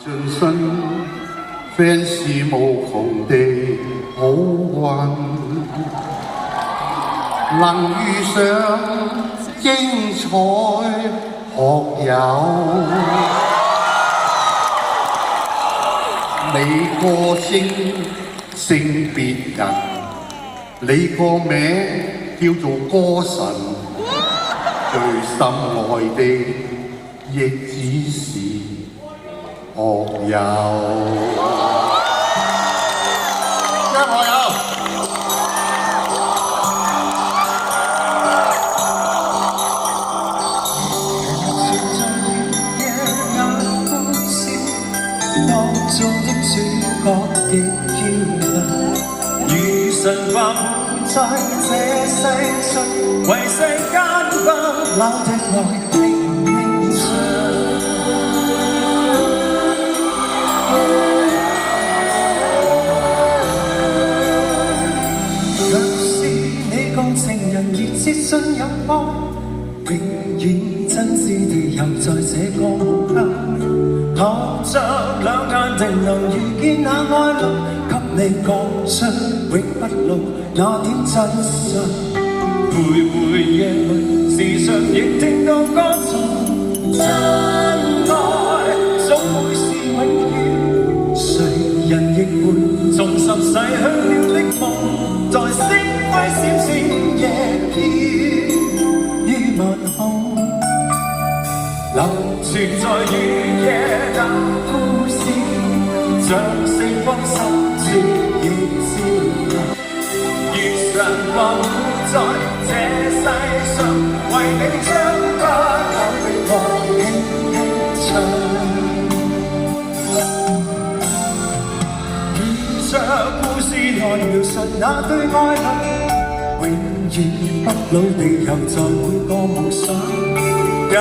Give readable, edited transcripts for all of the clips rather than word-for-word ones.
盡信 fans 無窮地好運，能遇上精彩學友，你歌聲勝別人，你個名叫做歌神，最心愛的亦只是學友。當中的主角極驕傲，如神話活在這世上，為世間不朽的愛輕輕唱。若是你共情人熱切信任愛，永遠真摯地游在這個夢鄉。看着兩眼定能遇見那愛侶，給你講出永不老那點真相。徘徊夜裏，時常亦聽到歌頌，真愛總會是永遠。誰人亦會重拾逝去了的夢，在星輝閃閃夜飄於晚空。流傳在雨夜那故事，像星光深處亦照亮。如常話活在這世上，為你將不朽的愛輕輕唱。沿着故事來描述那對愛侶，永遠不老地游在每個夢想。日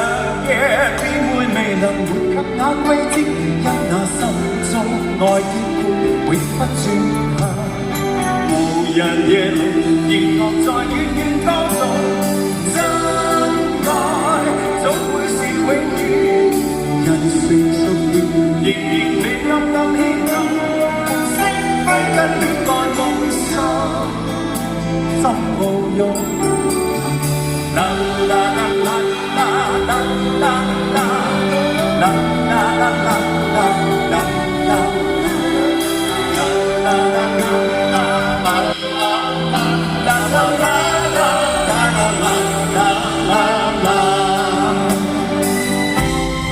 夜便會未能活給那季節，因那心中愛結伴永不轉向。無人夜裏，仍落在遠遠歌頌，真愛總會是永遠。人成熟了，仍然未暗暗牽動，星輝跟戀愛夢想，心無用。啦啦啦啦啦啦啦啦啦啦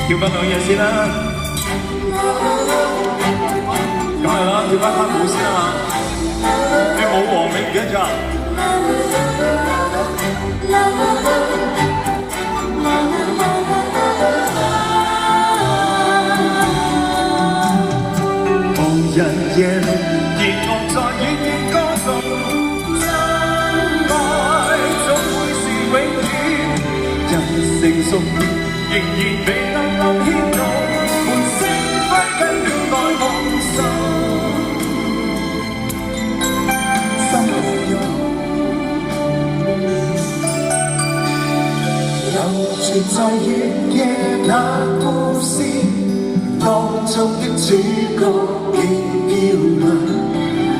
跳翻兩嘢先啦，咁係啦，跳翻翻舞先啊嘛，你冇黃尾唔記得咗啊？無人夜裏，仍落在遠遠歌頌，真愛總會是永遠。人成熟了，仍然被暗暗牽動，滿星輝跟戀愛夢想，心無用。流傳在月夜那故事，當中的主角極漂亮，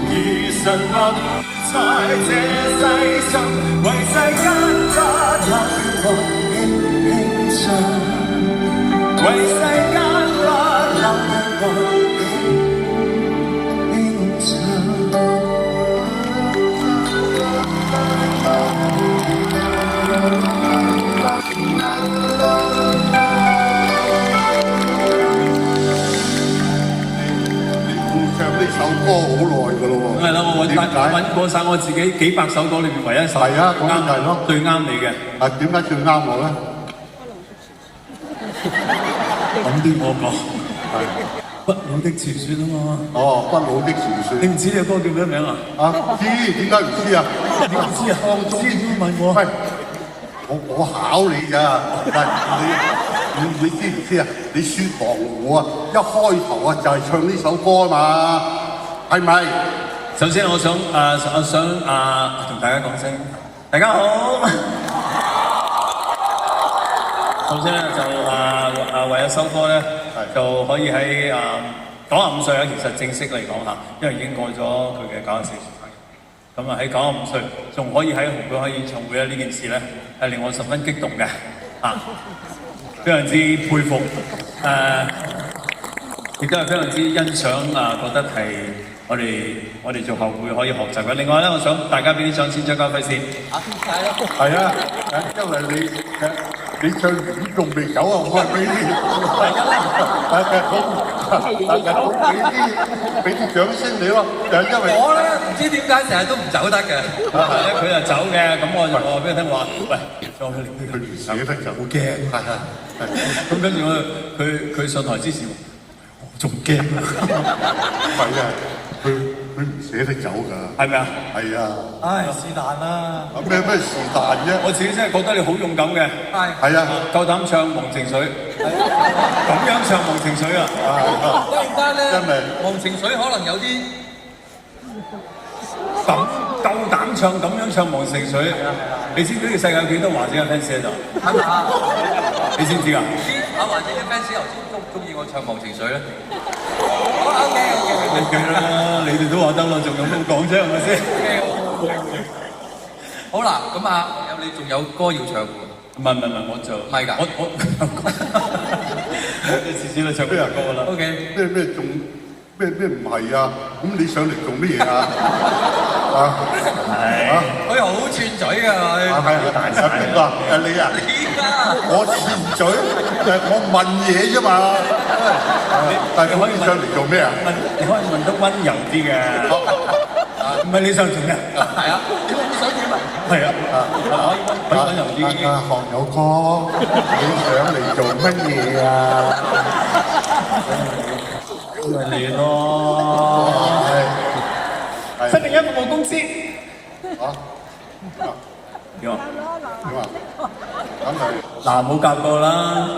如神話活在這世上，為世間不朽的愛輕輕唱，為世間不朽的愛輕輕唱。唱呢首歌好耐㗎咯喎，係啦，我揾過晒我自己幾百首歌裏邊唯一一首係啊，講緊就係咯，最啱你嘅。啊，點解最啱我咧？咁啲我講不老的傳說啊嘛。哦，不老的傳說。你唔知呢個歌叫咩名啊？啊，知，點解唔知啊？你唔知啊？當中先問我。喂，我考你㗎，你知唔知啊？你說黃湖啊，一開頭啊就係唱呢首歌啊嘛，係咪？首先我想同大家講聲，大家好。首先咧就為咗首歌咧就可以喺95歲啊，其實正式嚟講嚇，因為已經過咗佢嘅94歲生日。咁啊喺95歲仲可以喺紅館開演唱會咧，呢件事咧係令我十分激動嘅非常之佩服亦都係非常之欣賞覺得係我哋做後輩可以學習嘅。另外咧，我想大家俾啲掌聲張家輝先。係啊，因為你唱完仲未走啊，我係俾啲，俾啲掌聲你咯，就因為我咧唔知點解成日都唔走得嘅，佢就走嘅，咁我就俾佢聽話，喂，佢唔捨得就好驚，咁跟住佢上台之前，我仲驚，係啊，佢唔捨得走㗎，係咪啊？係啊，唉，是但啦。咩是但啫？我自己真係覺得你好勇敢嘅，係啊，夠膽唱《忘情水》，咁樣唱《忘情水》啊！忽然間咧，真係忘情水可能有啲夠膽唱咁樣唱《忘情水》，你知唔知呢個世界有幾多華仔嘅 fans 喺度？係嘛？你知唔知㗎？啲華仔啲 fans 頭先中意我唱忘情水咧。OK，啦，你哋都話得啦，仲有冇講啫？係咪先？好啦，咁你仲有歌要唱喎？唔係，我就唔係㗎，我次次都唱咩歌啦 ？OK，咩仲咩唔係啊？咁你上嚟做乜嘢啊？佢好串嘴㗎佢。大晒邊個？你啊？我串嘴，我問嘢啫嘛。但係你可以上嚟做咩啊？你可以問得溫柔啲嘅，唔係你想做咩？係啊，你想點啊？係啊，可以溫柔啲。學友哥，你上嚟做乜嘢啊？咪你咯，701服務公司。點啊？咁係嗱，冇夾過啦，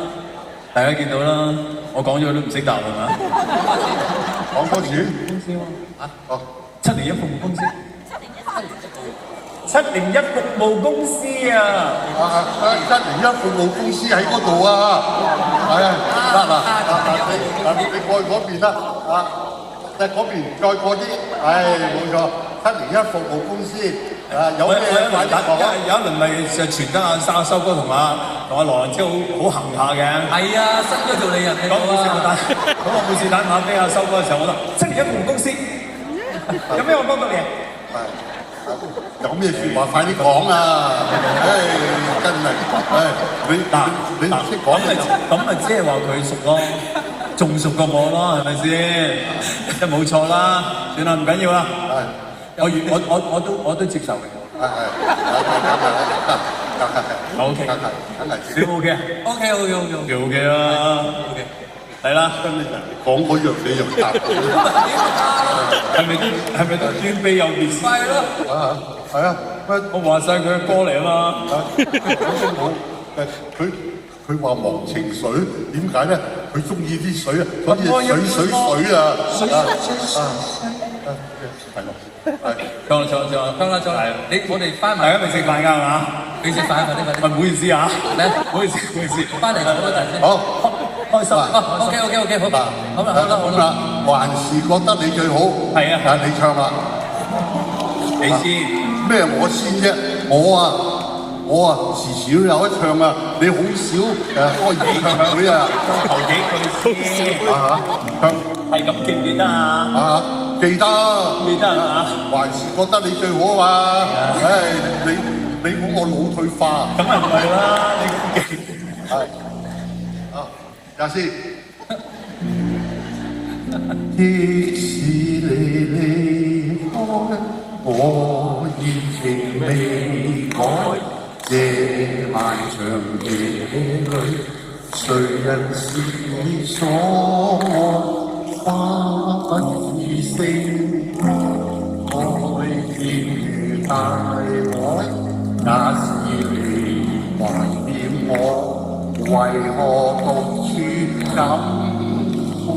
大家見到啦，我講咗都唔識答係嘛？講多次。公司喎，701服務公司。701服務公司啊！701服務公司喺嗰度啊！係啊，你過去嗰邊啦，即係嗰邊再過啲，冇錯，701服務公司有咩快啲講啊！有一輪咪就傳得阿修哥同阿羅蘭超好行下嘅。係啊，新嗰條理人嚟㗎嘛。咁我每次打電話俾阿修哥嘅時候，我話701服務公司，有咩我幫到你？有咩説話快啲講啊！真係，你唔識講咁咪即係話佢熟咯，仲熟過我咯，係咪先？即係冇錯啦，算啦，唔緊要啦。我都接受嘅。OK，你 OK 啊 OK 啦。嚟啦，跟住講嗰樣你又答，係咪都端卑有別事？係咯，係啊，我話晒佢嘅歌嚟啊嘛。佢話忘情水，點解咧？佢中意啲水啊，所以水啊，係咯，唱啦！我哋翻埋，大家未食飯㗎係嘛？未食飯，快啲！唔好意思啊，唔好意思，翻嚟講多陣先。好。開心OK，好啦，還是覺得你最好。係啊，你唱啦，你先。咩我先啫？我時時都有得唱啊！你好少開演唱會啊！頭幾句先唱係咁記唔記得啊？記得啊！還是覺得你最好啊嘛！你估我腦退化？咁咪唔係啦，你咁記。係。阿師，即使你離開，我熱情未改。這漫長夜裏，誰人是你所愛？花不易盛，愛漸如大海。那時你懷念我，為何獨處感慨？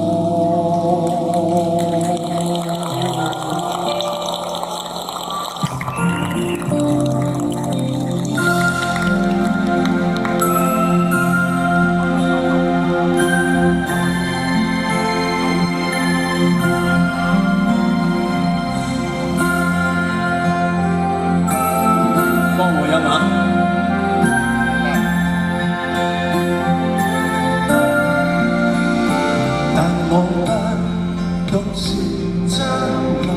我不懂說將來，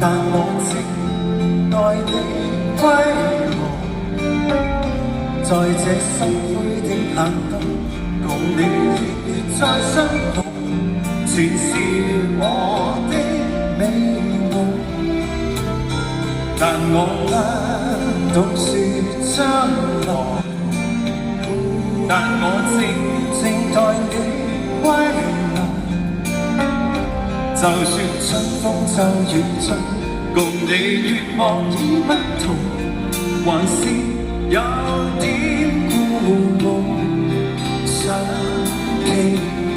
但我靜待你歸來。在這心灰的冷冬，共你月月再相逢，全是我的美夢。但我不懂說將來，但我靜待你歸來。就算春風秋雨中，共你願望已不同，還是有點故夢想傾吐。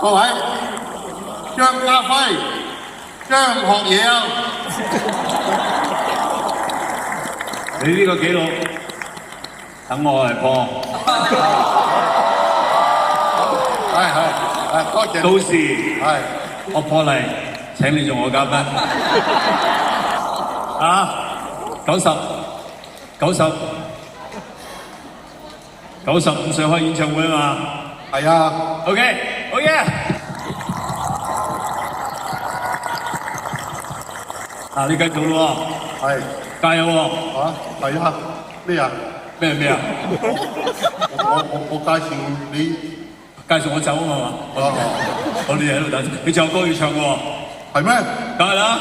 各位，張家輝、張學友，你呢個紀錄等我嚟破。係，多謝。到時我破例請你做我嘉賓。95歲開演唱會嘛？係啊。OK， 好嘢。你繼續咯喎。係。加油喎。係啊。咩啊？咩啊？我介紹你介紹我走啊嘛，我哋喺度等，你仲有歌要唱嘅喎，係咩？梗係啦，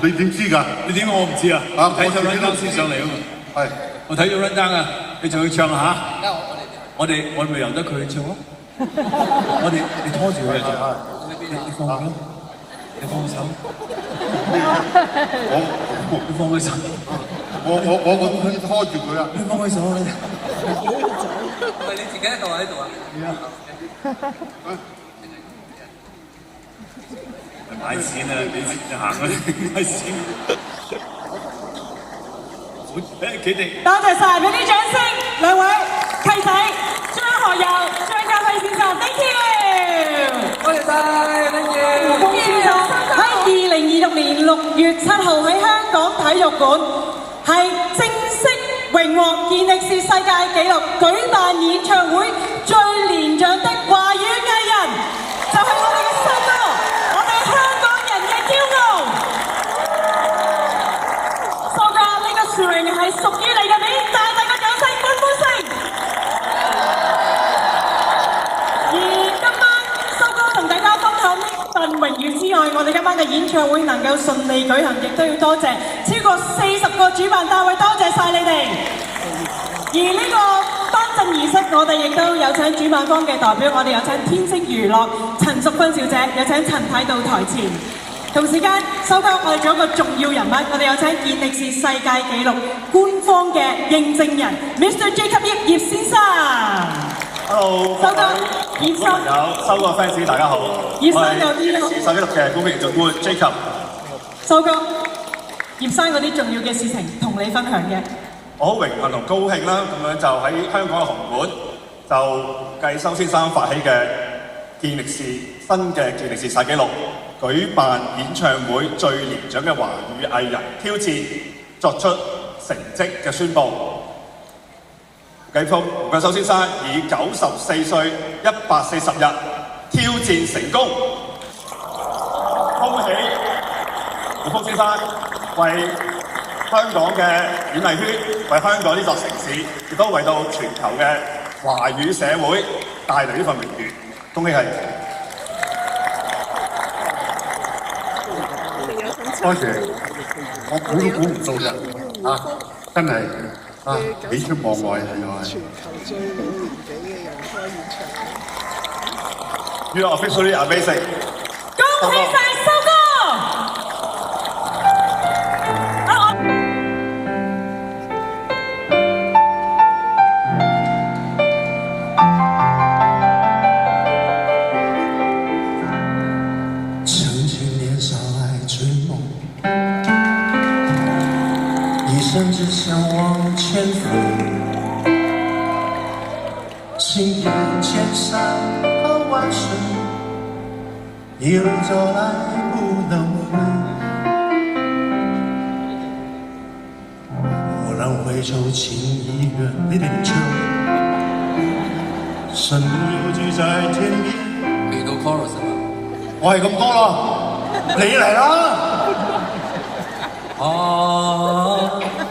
你點知㗎？你點解我唔知啊？睇咗 run down 先上嚟啊嘛，係，我睇咗 run down啊，你仲要唱下？我哋咪由得佢唱咯，你拖住佢啊，你放佢咯，你放佢手，你放佢手，我可以拖住佢啊！你放佢手你。唔係你自己一個喺度啊？買錢啊！俾錢行嗰啲買錢。佢哋多謝晒，俾啲掌聲，兩位契仔張學友、張家輝先生 ，thank you，多謝晒，thank you。恭喜咗喺2026年6月7號喺香港體育館係正式榮獲健力士世界紀錄，舉辦演唱會最年長的華語藝人，就係我哋嘅修哥，我哋香港人嘅驕傲。修哥，呢個 swing 係屬於你嘅，俾大個掌聲，歡呼聲。而今晚修哥同大家分享呢份榮譽之外，我哋今晚嘅演唱會能夠順利舉行，亦都要多謝超過40個主辦單位，多謝晒你哋。而呢個頒證儀式，我哋亦都有請主辦方嘅代表，我哋有請天星娛樂陳淑芬小姐，有請陳太到台前。同時間，收翻我哋仲有一個重要人物，我哋有請健力士世界紀錄官方嘅認證人 Mr. Jacob 葉先生。Hello， 收哥，葉生，朋友，收哥 fans 大家好，葉生有啲咯，世紀錄嘅公平總官 Jacob。收哥，葉生嗰啲重要嘅事情同你分享嘅。我好榮幸同高興啦，咁樣就喺香港嘅紅館就繼修先生發起嘅健力士新嘅健力士世紀錄舉辦演唱會最年長嘅華語藝人挑戰，作出成績嘅宣佈。胡繼修先生以94歲140日挑戰成功，恭喜胡福先生為香港嘅演藝圈，為香港呢座城市，亦都為到全球嘅華語社會帶嚟呢份榮譽，恭喜係！多謝，我估都估唔到嘅，啊，真係啊，喜出望外係又係。全球最老年紀嘅人開演唱會。You are officially amazing！ 恭喜晒修哥！曾经年少爱追梦，一生只想往前飞，经历千山和万水，一路走来不能回。蓦然回首，情已远，你的酒，身不由己在天边。未到 chorus 啊嘛。我係咁多啦，你嚟啦！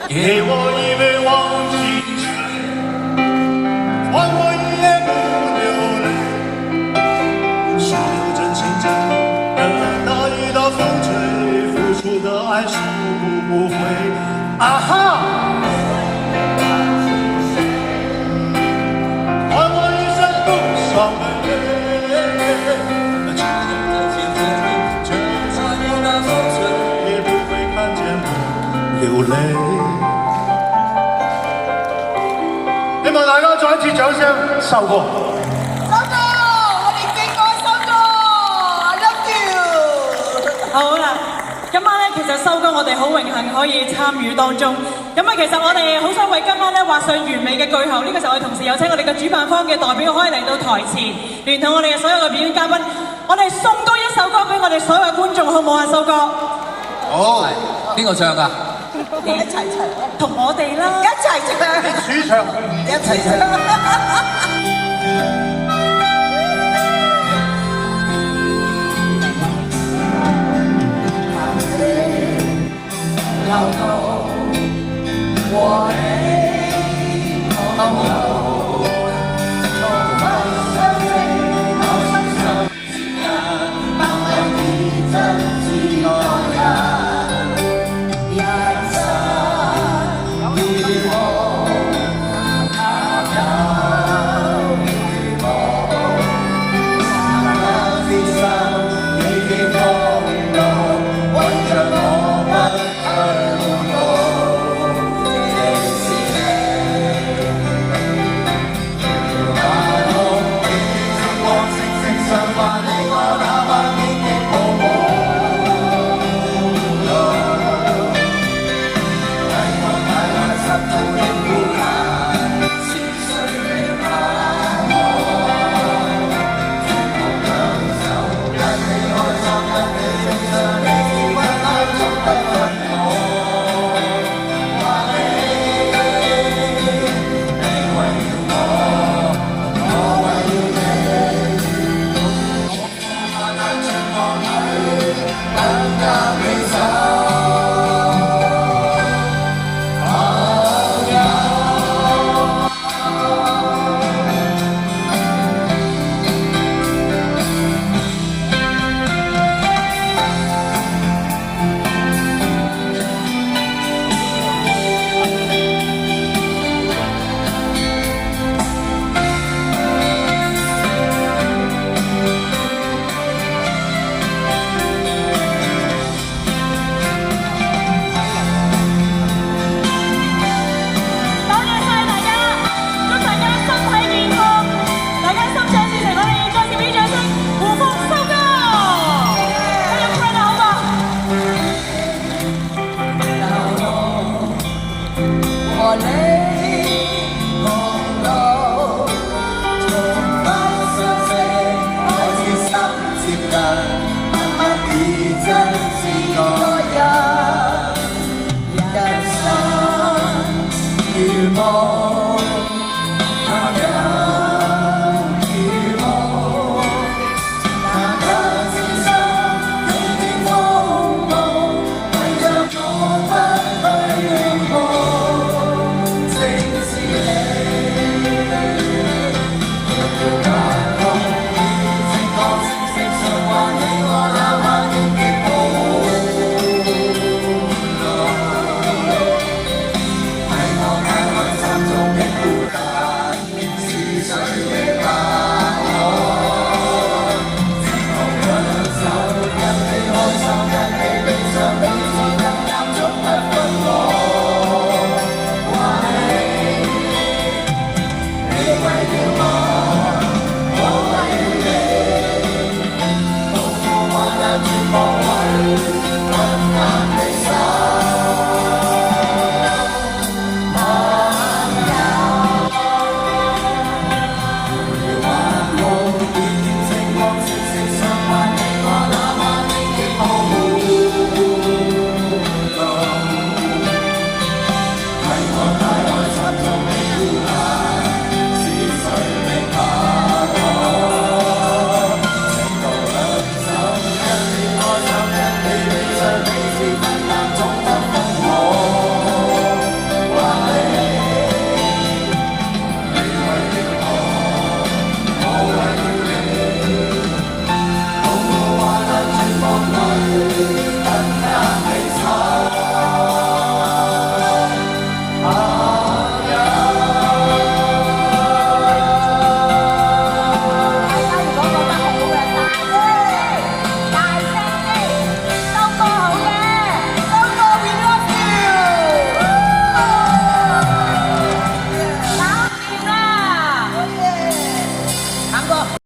给我一杯忘情水，换我一夜不流泪。所有真情真意，等到一道风吹，付出的爱是不悔。啊哈！换我一生不伤悲。也不会看见我流淚。希望大家再一次掌聲，收哥。修哥，我哋敬愛修哥，I love you。好啦，今晚咧其實修哥我哋好榮幸可以參與當中。咁啊，其實我哋好想為今晚咧畫上完美嘅句號。呢個時候我哋同時有請我哋嘅主辦方嘅代表可以嚟到台前，聯同我哋嘅所有嘅表演嘉賓，我哋送多一首歌俾我哋所有嘅觀眾，好唔好啊，修哥？好，邊個唱㗎？一齊唱，同我哋啦，一齊唱，主唱一齊唱。流動，和你同遊，重返相識。情況，息息相關。